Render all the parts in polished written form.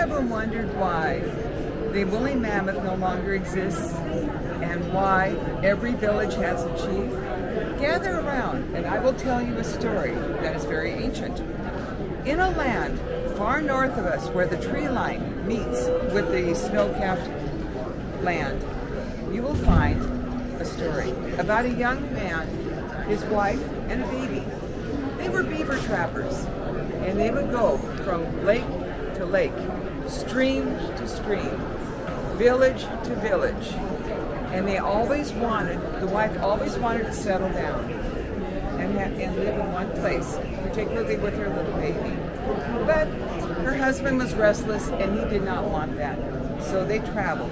ever wondered why the woolly mammoth no longer exists and why every village has a chief? Gather around and I will tell you a story that is very ancient. In a land far north of us where the tree line meets with the snow-capped land, you will find a story about a young man, his wife, and a baby. They were beaver trappers, and they would go from lake to lake, stream to stream, village to village, and the wife always wanted to settle down and live in one place, particularly with her little baby. But her husband was restless and he did not want that, so they traveled.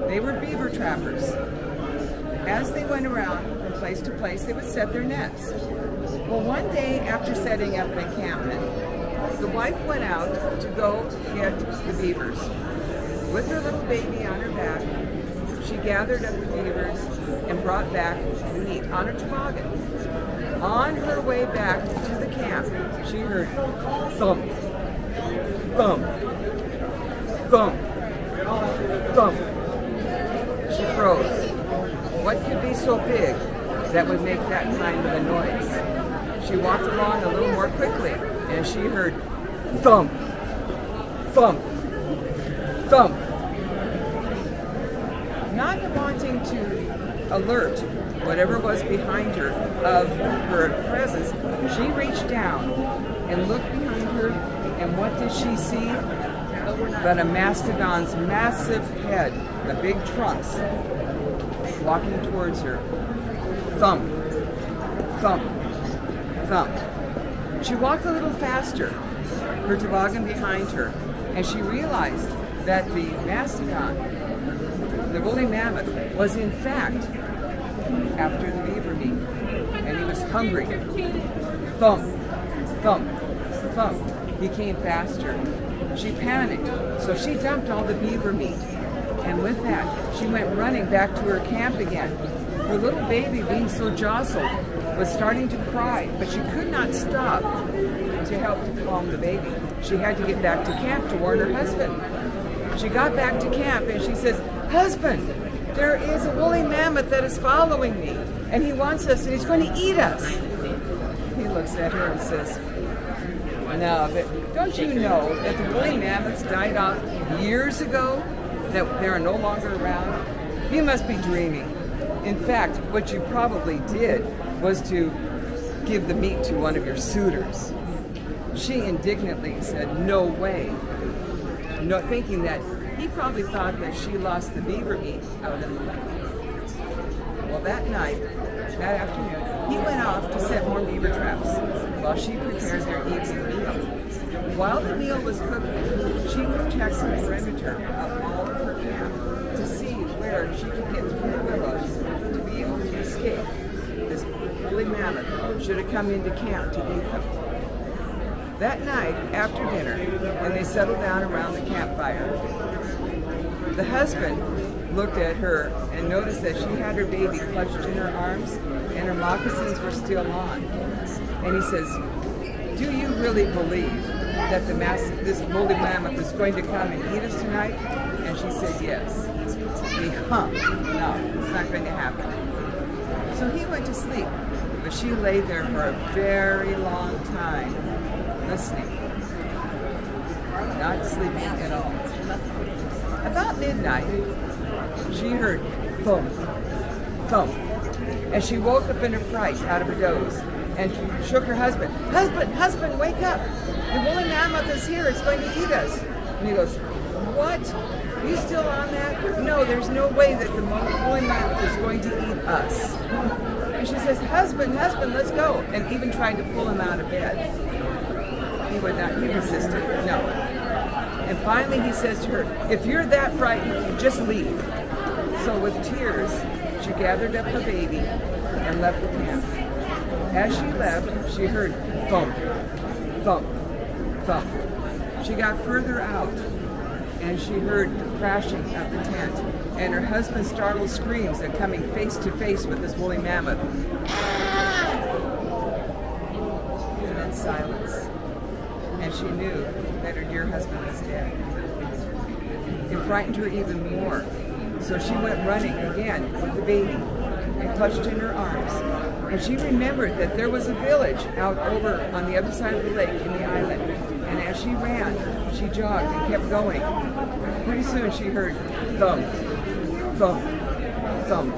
They were beaver trappers. As they went around from place to place, they would set their nets. Well, one day after setting up an encampment, the wife went out to go get the beavers. With her little baby on her back, she gathered up the beavers and brought back the meat on a toboggan. On her way back to the camp, she heard thump, thump, thump, thump. She froze. What could be so big that would make that kind of a noise? She walked along a little more quickly, and she heard thump, thump, thump. Not wanting to alert whatever was behind her of her presence, she reached down and looked behind her, and what did she see? But a mastodon's massive head, the big trunks, walking towards her. Thump, thump, thump. She walked a little faster, her toboggan behind her, and she realized that the mastodon, the woolly mammoth, was in fact after the beaver meat, and he was hungry. Thump, thump, thump. He came faster. She panicked, so she dumped all the beaver meat, and with that, she went running back to her camp again. Her little baby, being so jostled, was starting to cry, but she could not stop to help to calm the baby. She had to get back to camp to warn her husband. She got back to camp and she says, "Husband, there is a woolly mammoth that is following me, and he wants us, and he's going to eat us." He looks at her and says, "No, but don't you know that the woolly mammoths died off years ago, that they're no longer around? You must be dreaming. In fact, what you probably did was to give the meat to one of your suitors." She indignantly said, "No way," thinking that he probably thought that she lost the beaver meat out in the lake. Well, that afternoon, he went off to set more beaver traps while she prepared their evening meal. While the meal was cooking, she checked the perimeter of all of her camp to see where she could get through the willows to be able to escape. This woolly mammoth should have come into camp to eat them. That night, after dinner, when they settled down around the campfire, the husband looked at her and noticed that she had her baby clutched in her arms and her moccasins were still on. And he says, "Do you really believe that this woolly mammoth is going to come and eat us tonight?" And she said, "Yes." And he no, it's not going to happen. So he went to sleep, but she lay there for a very long time, listening, not sleeping at all. About midnight, she heard thump, thump, and she woke up in a fright out of a doze and shook her husband. Husband, wake up! The woolly mammoth is here, it's going to eat us." And he goes, "What? Are you still on that?" "No, there's no way that the woolly mammoth is going to eat us." And she says, husband, let's go. And even tried to pull him out of bed. He would not, he resisted, no. And finally he says to her, "If you're that frightened, just leave." So with tears, she gathered up her baby and left the camp. As she left, she heard thump, thump, thump. She got further out, and she heard the crashing of the tent, and her husband's startled screams and coming face to face with this woolly mammoth. And then silence. And she knew that her dear husband was dead. It frightened her even more. So she went running again with the baby and clutched in her arms. And she remembered that there was a village out over on the other side of the lake in the island. And as she ran, she jogged and kept going. Pretty soon she heard thump, thump, thump.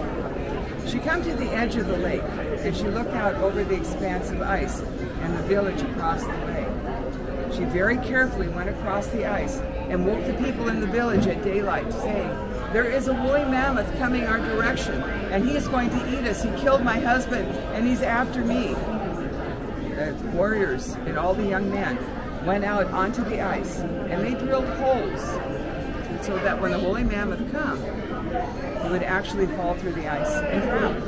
She came to the edge of the lake and she looked out over the expanse of ice and the village across the way. She very carefully went across the ice and woke the people in the village at daylight, saying, "There is a woolly mammoth coming our direction, and he is going to eat us. He killed my husband, and he's after me." The warriors and all the young men went out onto the ice, and they drilled holes so that when the woolly mammoth come, he would actually fall through the ice and drown.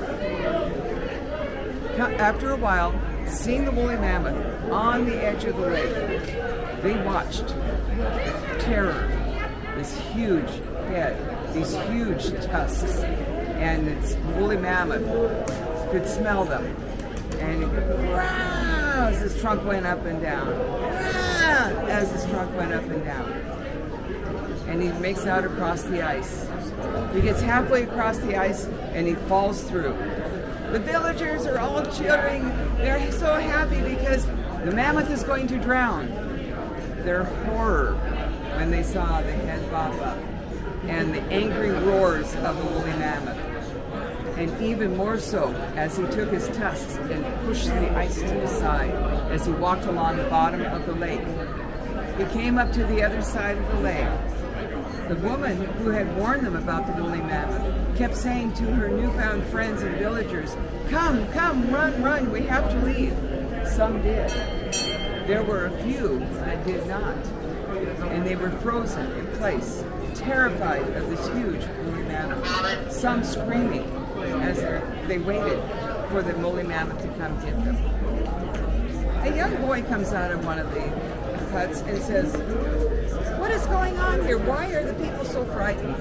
After a while, seeing the woolly mammoth on the edge of the lake, they watched with terror this huge head, these huge tusks, and its woolly mammoth could smell them. And it would "Rah!" as his trunk went up and down, "Rah!" as his trunk went up and down. And he makes out across the ice. He gets halfway across the ice and he falls through. The villagers are all cheering. They're so happy because the mammoth is going to drown. Their horror when they saw the head bob up and the angry roars of the woolly mammoth. And even more so as he took his tusks and pushed the ice to the side as he walked along the bottom of the lake. He came up to the other side of the lake. The woman who had warned them about the woolly mammoth kept saying to her newfound friends and villagers, "Come, come, run, run, we have to leave." Some did. There were a few that did not. And they were frozen in place, terrified of this huge woolly mammoth. Some screaming as they waited for the woolly mammoth to come get them. A young boy comes out of one of the huts and says, "What is going on here? Why are the people so frightened?"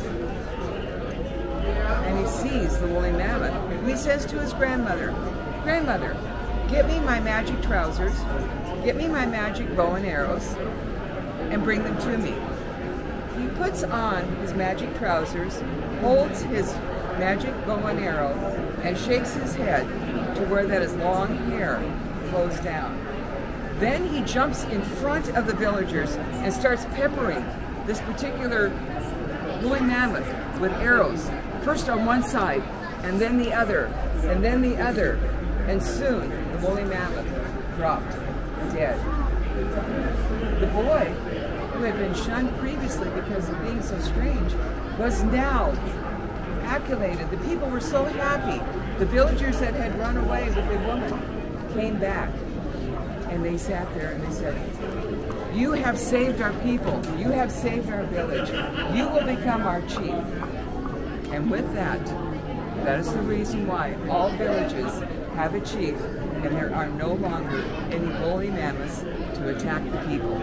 And he sees the woolly mammoth. And he says to his grandmother, "Grandmother, get me my magic trousers, get me my magic bow and arrows, and bring them to me." He puts on his magic trousers, holds his magic bow and arrow, and shakes his head to where that his long hair flows down. Then he jumps in front of the villagers and starts peppering this particular woolly mammoth with arrows, first on one side, and then the other, and then the other, and soon the woolly mammoth dropped dead. The boy, who had been shunned previously because of being so strange, was now accolated. The people were so happy. The villagers that had run away with the woman came back. And they sat there and they said, "You have saved our people. You have saved our village. You will become our chief." And with that, that is the reason why all villages have a chief and there are no longer any woolly mammoths to attack the people.